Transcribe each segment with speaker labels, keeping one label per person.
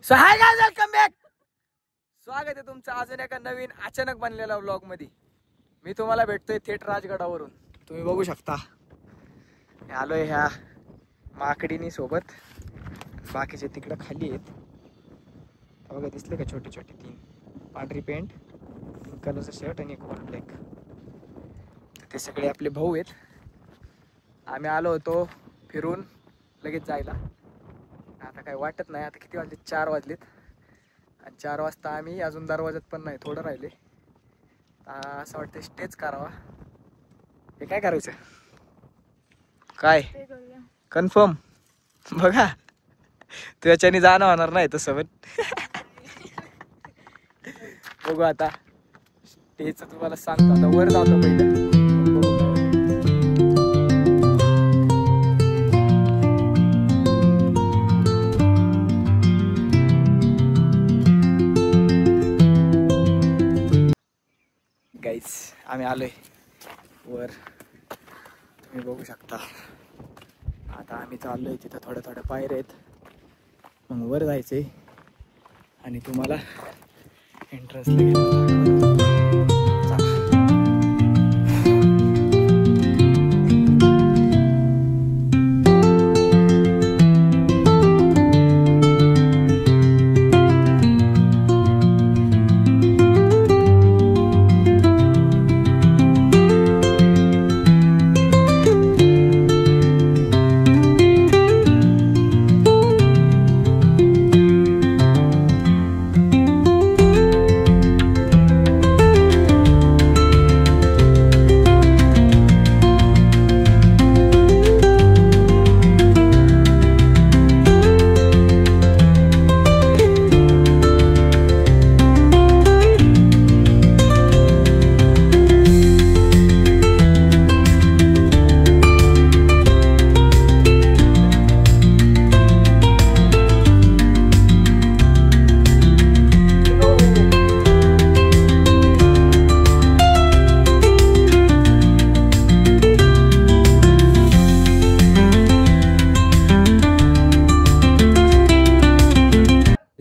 Speaker 1: So hi guys, welcome back. स्वागत आहे तुमचं अजून एका नवीन अचानक बनलेल्या व्लॉग मध्ये. मी तुम्हाला भेटतोय थेट राजगडावरून. तुम्ही बघू शकता मी आलोय ह्या माकडिनी सोबत. बाकीचे तिकडे खाली आहेत बघा, दिसले का छोटे छोटे तीन. पांढरी पेंट, पिंक कलरचा शर्ट आणि एक वन ब्लॅक. ते सगळे आपले भाऊ आहेत. आम्ही आलो होतो फिरून लगेच जायला. आता काही वाटत नाही. आता किती वाजले? 4 वाजलेत. आणि 4 वाजता आम्ही अजून दरवाजात पण नाही, थोडं राहिले. असं वाटतं स्टेच करावा. हे काय करायचं? काय कन्फर्म? बघा त्याच्याने जाणं होणार नाही तसं पण. बघू आता स्टेच तुम्हाला सांगतो. आता वर जातो पहिलं. गाईस आम्ही आलोय वर, तुम्ही बघू शकता. आता आम्ही चाललोय तिथं थोड्या थोड्या पायऱ्या आहेत. मग वर जायचंय आणि तुम्हाला एंट्रन्स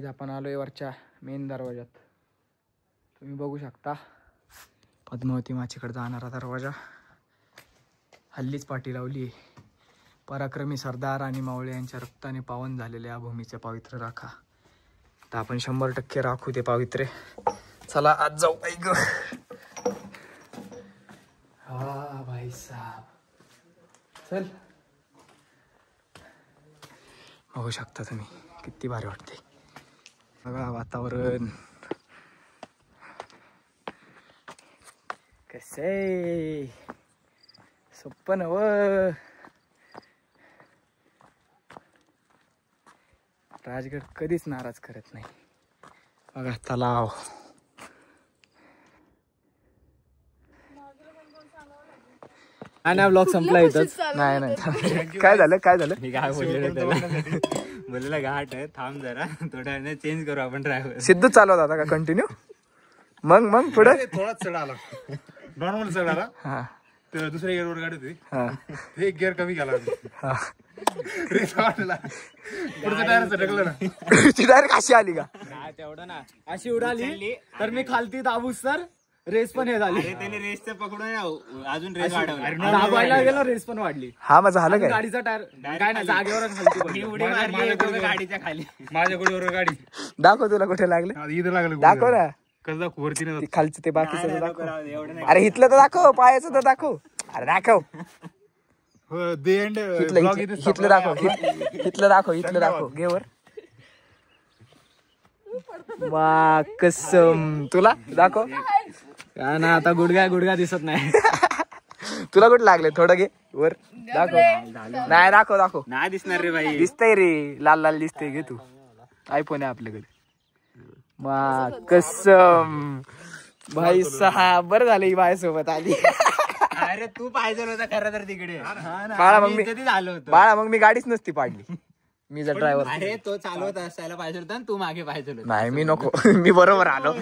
Speaker 1: आपण आलोय वरच्या मेन दरवाजात. तुम्ही बघू शकता पद्मावती माचीकडे जाणारा दरवाजा. हल्लीच पाठी लावली. पराक्रमी सरदार आणि मावळे यांच्या रक्ताने पावन झालेल्या भूमीचे पवित्र राखा. तर आपण 100% राखू ते पावित्र्य. चला आज जाऊ. ऐक हा भाई साहब, चल. बघू शकता तुम्ही किती भारी वाटते. बघा वातावरण कसे सोपं नव. राजगड कधीच नाराज करत नाही. बघा तलाव. नाही ब्लॉग संपला इथंच. नाही काय झालं
Speaker 2: मी काय बोललेलं त्याला, बोललेला घाट आहे, थांब जरा थोड्या वेळाने चेंज करू आपण ड्रायव्हर.
Speaker 1: सिद्धू चालवत होता का कंटिन्यू? मग पुढे
Speaker 3: थोडाच चढ आला, नॉर्मल चढ आला.
Speaker 1: हा
Speaker 3: ते दुसऱ्या गिअर वर गाडी होती,
Speaker 1: हा
Speaker 3: एक गिअर कमी केला.
Speaker 1: हा
Speaker 3: पुढचं टायर ढकललं ना.
Speaker 1: डायरेक्ट अशी आली का?
Speaker 2: तेवढं ना,
Speaker 1: अशी उडाली तर मी खालती दाबूस तर रेस पण हे झाली.
Speaker 2: त्याने रेसचं पकडून अजून रेस वाढवला.
Speaker 1: दाबायला गेलो, रेस पण वाढली. हा मग झालं काय? गाडीचा टायर काय नाही, जागेवर
Speaker 2: उडी मारली गाडीच्या खाली.
Speaker 3: माझ्या गुडीवर गाडी.
Speaker 1: दाखव तुला कुठे लागलं.
Speaker 3: इथं लागलं.
Speaker 1: दाखव ना
Speaker 3: कसं दाखव वरती नाही.
Speaker 1: खालचं ते बाकीचं दाखव.
Speaker 2: एवढं नाही.
Speaker 1: अरे इथलं तर दाखव, पायाचं तर दाखव. अरे दाखव
Speaker 3: द एंड
Speaker 1: इथलं दाखव. इथलं दाखव गेवर. वा कसम. तुला दाखव
Speaker 2: ना. आता गुडघा दिसत नाही.
Speaker 1: तुला कुठे लागले? थोडं घे वर दाखव. नाही दाखव
Speaker 2: नाही दिसणार रे भाई.
Speaker 1: दिसतंय रे, लाल दिसतंय. घे तू, आयफोन आहे आपल्याकडे. वा कसम भाई साहेब, बरं झालं ही माझ्यासोबत आली.
Speaker 2: अरे तू पाहिजे होता खरं तर तिकडे.
Speaker 1: बाळा मग मी गाडीच नसती पाडली. मी जर ड्रायव्हर.
Speaker 2: अरे तो चालवत असायला पाहिजे होता तू मागे पाहिजे होता.
Speaker 1: नाही मी नको. मी बरोबर आलो.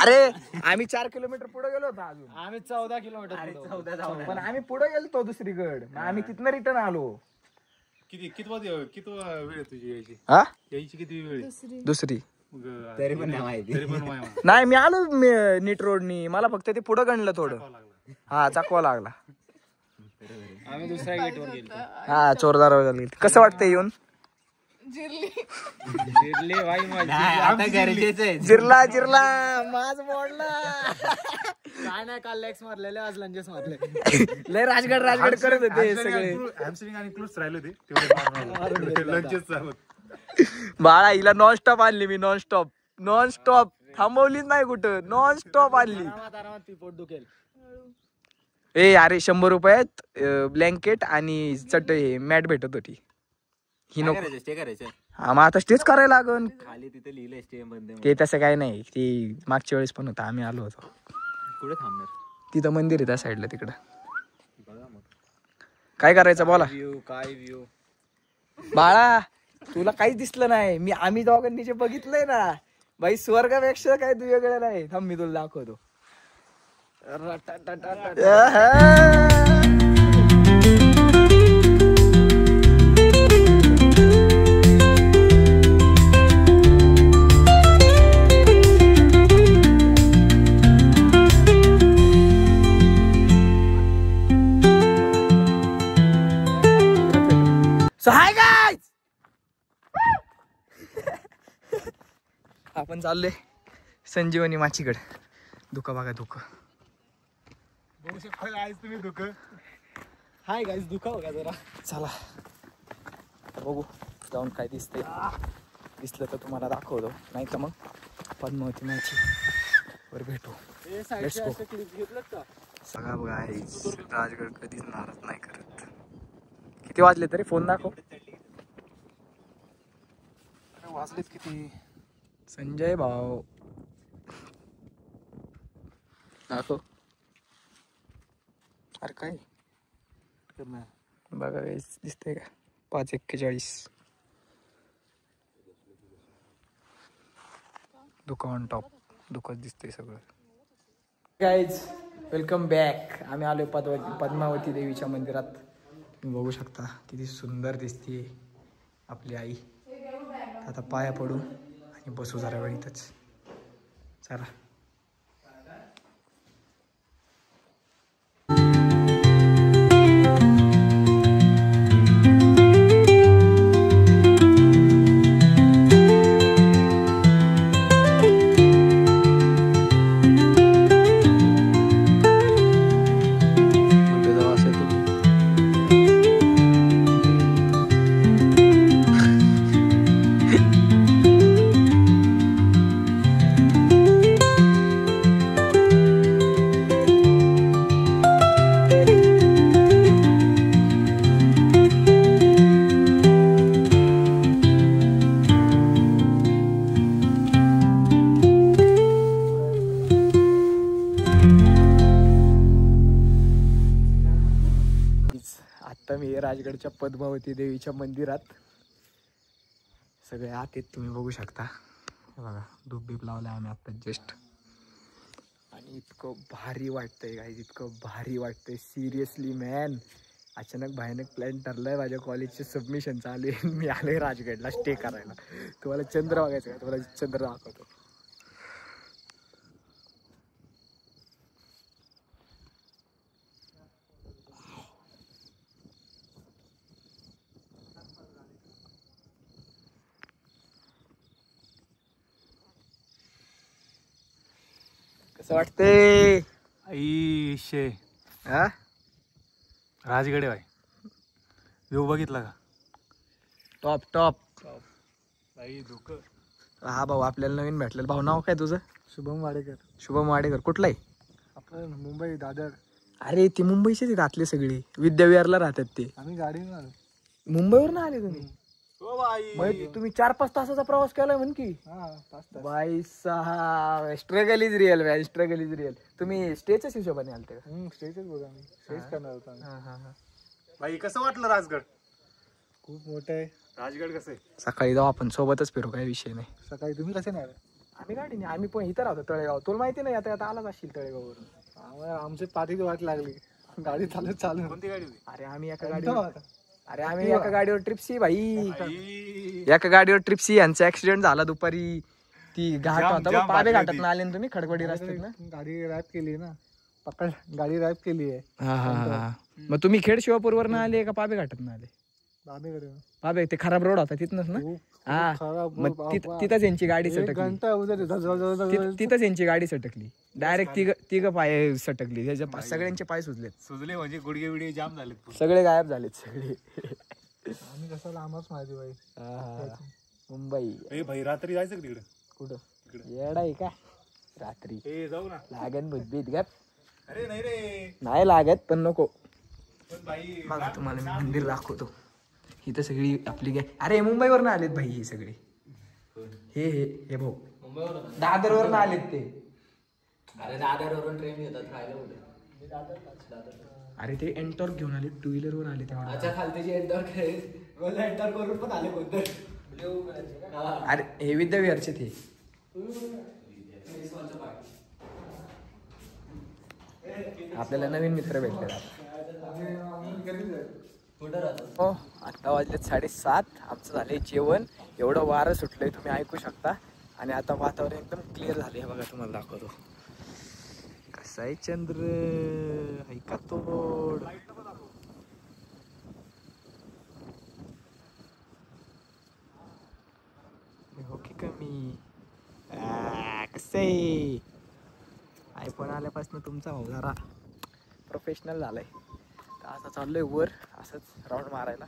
Speaker 1: अरे आम्ही 4 किलोमीटर पुढे गेलो होतो. अजून
Speaker 2: आम्ही 14 किलोमीटर
Speaker 1: पण आम्ही पुढे गेलो दुसरीकडे. आम्ही तिथनं रिटर्न आलो.
Speaker 3: किती वेळ आहे तुझी यायची
Speaker 1: हा
Speaker 3: किती वेळ आहे?
Speaker 1: दुसरी
Speaker 3: मग,
Speaker 2: तरी पण नाही माहिती.
Speaker 3: तरी पण माय
Speaker 1: नाही मी आलो नीट रोडनी मला फक्त ते पुढं गणलं थोडं हा चाकवा लागला
Speaker 2: आम्ही दुसऱ्या गेटवर गेलो.
Speaker 1: हा चोरदार गेली कसं वाटतंय येऊन
Speaker 2: नाही, आता गरजेचं आहे.
Speaker 1: जिरला जिरला माझ मोडला
Speaker 2: काय नाही, काल लेग्स मारलेले, आज लंजेस मारले.
Speaker 1: लय राजगड करत होते सगळे
Speaker 3: हॅमस्ट्रिंग आणि क्लूज राहिले होते तेवढे लंचेस चालत.
Speaker 1: बाळा हिला नॉनस्टॉप आणली मी नॉनस्टॉप थांबवलीच नाही कुठं नॉनस्टॉप आणली
Speaker 2: आरामात पोट दुखेल.
Speaker 1: ए अरे 100 रुपयात ब्लँकेट आणि चट हे मॅट भेटत होती ही नको
Speaker 2: स्टे करायचं
Speaker 1: हा मग आता स्टेच करायला लागन
Speaker 2: खाली, तिथे लिहिलंय स्टे बंद.
Speaker 1: ते तसं काय नाही ते मागच्या वेळेस पण होतं आम्ही आलो होतो
Speaker 2: कुठे थांबणार?
Speaker 1: तिथं मंदिर आहे त्या साईडला तिकडं
Speaker 2: बघा मग
Speaker 1: काय करायचं बोला
Speaker 2: काय व्ह्यू.
Speaker 1: बाळा तुला काहीच दिसलं नाही आम्ही दोघांनी जे बघितलंय ना बाई स्वर्गापेक्षा काय तुझ्याकडे नाही थांब मी तुला दाखवतो So hi guys! आपण चाललोय संजीवनी माचीकडे धुकं बघा धुकं
Speaker 3: बघू शकता आज तुम्ही दुःख.
Speaker 2: हाय गाईस, दुखा बघा जरा.
Speaker 1: चला बघू जाऊन काय दिसतंय दिसलं तर तुम्हाला दाखवतो नाही तर मग पद्मावती माची वर भेटू Let's go.
Speaker 2: घेतलं का?
Speaker 1: सगळा बघा आहे राजगड कधीच नाराज नाही करत किती वाजले तरी फोन दाखव
Speaker 3: वाचलेत किती.
Speaker 1: संजय भाऊ दाखव अरे काय बघा दिसतंय का 5:41 दुकान ऑन टॉप दुकान दिसतंय सगळं गाईज वेलकम बॅक आम्ही आलोय पद्मावती देवीच्या मंदिरात तुम्ही बघू शकता किती सुंदर दिसते आपली आई आता पाया पडू आणि बसू जरा वेळ इथंच चला आता मी राजगडच्या पद्मावती देवीच्या मंदिरात सगळे आत आहेत तुम्ही बघू शकता हे बघा धूप बीप लावला आम्ही आता जस्ट आणि इतकं भारी वाटतंय गाईज इतकं भारी वाटतंय सिरियसली मॅन अचानक भयानक प्लॅन ठरलाय माझ्या कॉलेजचे सबमिशन चालू आहे मी आलोय राजगडला स्टे करायला तुम्हाला चंद्र बघायचं का तुम्हाला चंद्र दाखवतो कसं वाटतंय
Speaker 3: आईशे
Speaker 1: हा
Speaker 3: राजगडे बाई व्ह्यू बघितला का?
Speaker 1: टॉप टॉप
Speaker 3: बाई दुःख.
Speaker 1: हा भाऊ आपल्याला नवीन भेटलेलं भाऊ नाव काय तुझं
Speaker 3: शुभम वाडेकर
Speaker 1: शुभम वाडेकर कुठलं आहे
Speaker 3: आपलं मुंबई दादर.
Speaker 1: अरे ते मुंबईचेच आहेत आतले सगळे विद्याविहारला राहतात ते
Speaker 3: आम्ही गाडीने आलो.
Speaker 1: मुंबईवरून आले तुम्ही
Speaker 3: हो बाई.
Speaker 1: मग तुम्ही 4-5 तासाचा प्रवास केलाय म्हण की
Speaker 3: हा 5 तास.
Speaker 1: बाई सहा struggle is real man struggle is real तुम्ही स्टेच्याच हिशोबाने आलते का
Speaker 3: स्टेजच बघा आम्ही स्टेज करणार होतो आम्ही.
Speaker 1: हा, हा, हा.
Speaker 3: बाई कसं वाटलं राजगड? खूप मोठं आहे. राजगड कसं आहे?
Speaker 1: सकाळी जाऊ आपण सोबतच फिरू काही विषय नाही
Speaker 3: सकाळी तुम्ही कसे नाही आले?
Speaker 1: आम्ही गाडीने आम्ही पण इथं राहतो तळेगाव तुला माहिती नाही आता आता आलाच असशील तळेगाववरून
Speaker 3: आम्हाला आमची पाठीची वाट लागली गाडी चालू. कोणती गाडी होती?
Speaker 1: अरे आम्ही एका
Speaker 3: कोणतं
Speaker 1: गाडी
Speaker 3: होतं?
Speaker 1: अरे आम्ही एका गाडीवर ट्रिप्सी भाई, एका गाडीवर ट्रिप्सी यांचा ऍक्सिडेंट झाला दुपारी. ती घाट होता बघ, पाबे घाटात आले ना तुम्ही खडकवाडी रस्त्यात ना.
Speaker 3: गाडी रॅप केली ना, पकड गाडी रॅप केली आहे.
Speaker 1: हा. मग तुम्ही खेड शिवापूरवर ना आले का पाबे घाटात ना आले? पाबे ते खराब रोड होता तिथनच ना. हा मग तिथंच यांची गाडी सटकली, तिथंच यांची गाडी सटकली डायरेक्ट. तिघ पाय सटकली, त्याच्या सगळ्यांचे पाय
Speaker 2: सुजले म्हणजे गुडघे बिडगे जाम झाले,
Speaker 1: सगळे गायब झालेत सगळे.
Speaker 3: आम्ही कसं लांबच माहिती बाई.
Speaker 1: मुंबई
Speaker 3: भाई रात्री जायचं तिकडे.
Speaker 1: कुठं येडा आहे का रात्री?
Speaker 3: जाऊ ना.
Speaker 1: लागन भूतभीत गप.
Speaker 3: अरे नाही रे,
Speaker 1: नाही लागत पण नको.
Speaker 3: बाई
Speaker 1: बघा तुम्हाला मी मंदिर दाखवतो. इथं सगळी आपली काय, अरे मुंबईवर ना आलेत भाई हे सगळे. हे भाऊ दादरवर ना आलेत ते.
Speaker 4: अरे दादरवरून ट्रेन येतात खायला कुठे.
Speaker 1: अरे ते एंटॉर्क घेऊन आले, 2 व्हीलरवर आले तेव्हा.
Speaker 4: अच्छा खालतीची एंटर करून पण आले कोणतं.
Speaker 1: अरे हे विद्याविहारचे ते. आपल्याला नवीन मित्र भेटले. हो आता वाजलेत 7:30. आमचं झालंय जेवण. एवढं वारं सुटलंय तुम्ही ऐकू शकता. आणि आता वातावरण एकदम क्लिअर झाले. हे बघा तुम्हाला दाखवतो कसा आहे चंद्र. ऐका तोड. हो की कमी कसं आहे. आयफोन आल्यापासून तुमचा भाऊ जरा प्रोफेशनल झालाय. तर आता चाललोय वर असंच राऊंड मारायला.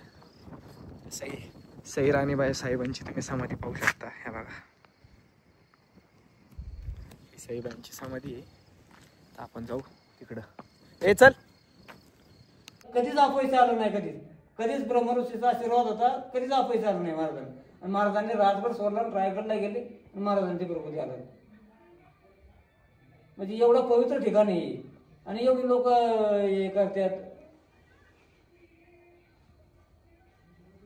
Speaker 1: सई राणीबाई साहेबांची तुम्ही समाधी पाहू शकता. हे बघा ही साहेबांची समाधी आहे. तर आपण जाऊ तिकडं. ए चल.
Speaker 5: कधीच अपयश आलं नाही, कधीच ब्रह्मऋषीचा आशीर्वाद होता, कधीच अपयश आलं नाही महाराजांनी. आणि महाराजांनी राजगड सोडला, रायगडला गेले आणि महाराजांची प्रगती आलं. म्हणजे एवढं पवित्र ठिकाण आहे आणि एवढी लोक हे करतात.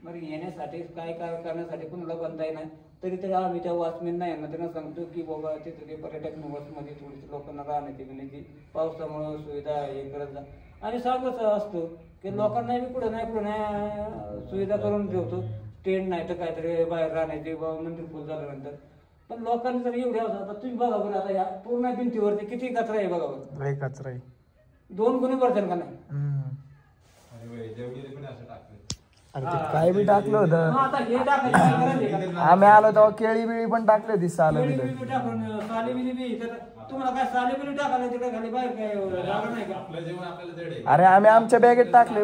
Speaker 5: मग येण्यासाठी काय करण्यासाठी कुणाला बनता येणार. तरी आम्ही त्या वॉचमॅनना यांना त्यांना सांगतो की बाबा तिथे ते पर्यटक निवासमध्ये थोडीशी लोकांना राहण्याची विनंती, पावसामुळे सुविधा हे करत जा. आणि सांगत असतो की लोकांना मी कुठं नाही सुविधा करून ठेवतो. टेंट नाही तर काहीतरी बाहेर राहण्याची मंदिर फुल झाल्यानंतर. पण लोकांनी जर एवढे आता तुम्ही बघा बरं, आता या पूर्ण भिंतीवरती किती कचरा आहे बघा बरं.
Speaker 3: कचरा आहे.
Speaker 5: 2 गुणी भरतील का नाही.
Speaker 1: काय बी टाकलं होतं.
Speaker 5: मग आता हे टाकायचं काय गरज आहे का?
Speaker 1: आम्ही आलो तेव्हा केळी बिळी पण टाकली होती.
Speaker 5: साली बिली तर तुम्हाला काय साली बिली टाकायला तिकडे खाली बाहेर काय जागा नाही का?
Speaker 1: अरे आम्ही आमच्या बॅगेत टाकले.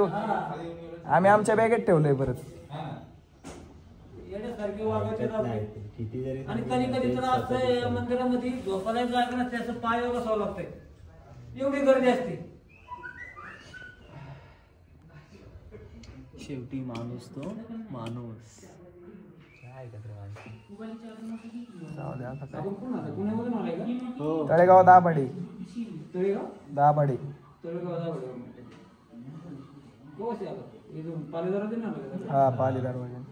Speaker 1: आम्ही आमच्या बॅगेत ठेवलंय परत.
Speaker 5: येण्यासारखी वागायचे आणि कधी तर असं मंदिरामध्ये झोपायला जागा नसते, असं पायावर बसावं लागतंय. एवढी गर्दी असते.
Speaker 4: शेवटी माणूस तो माणूस.
Speaker 5: पुण्यामधून आलाय का?
Speaker 1: तळेगाव दाभाडे.
Speaker 5: तळेगाव
Speaker 1: दाभाडे.
Speaker 5: पालेदारातून आलं का?
Speaker 1: हा पालीदार वगैरे.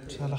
Speaker 1: चला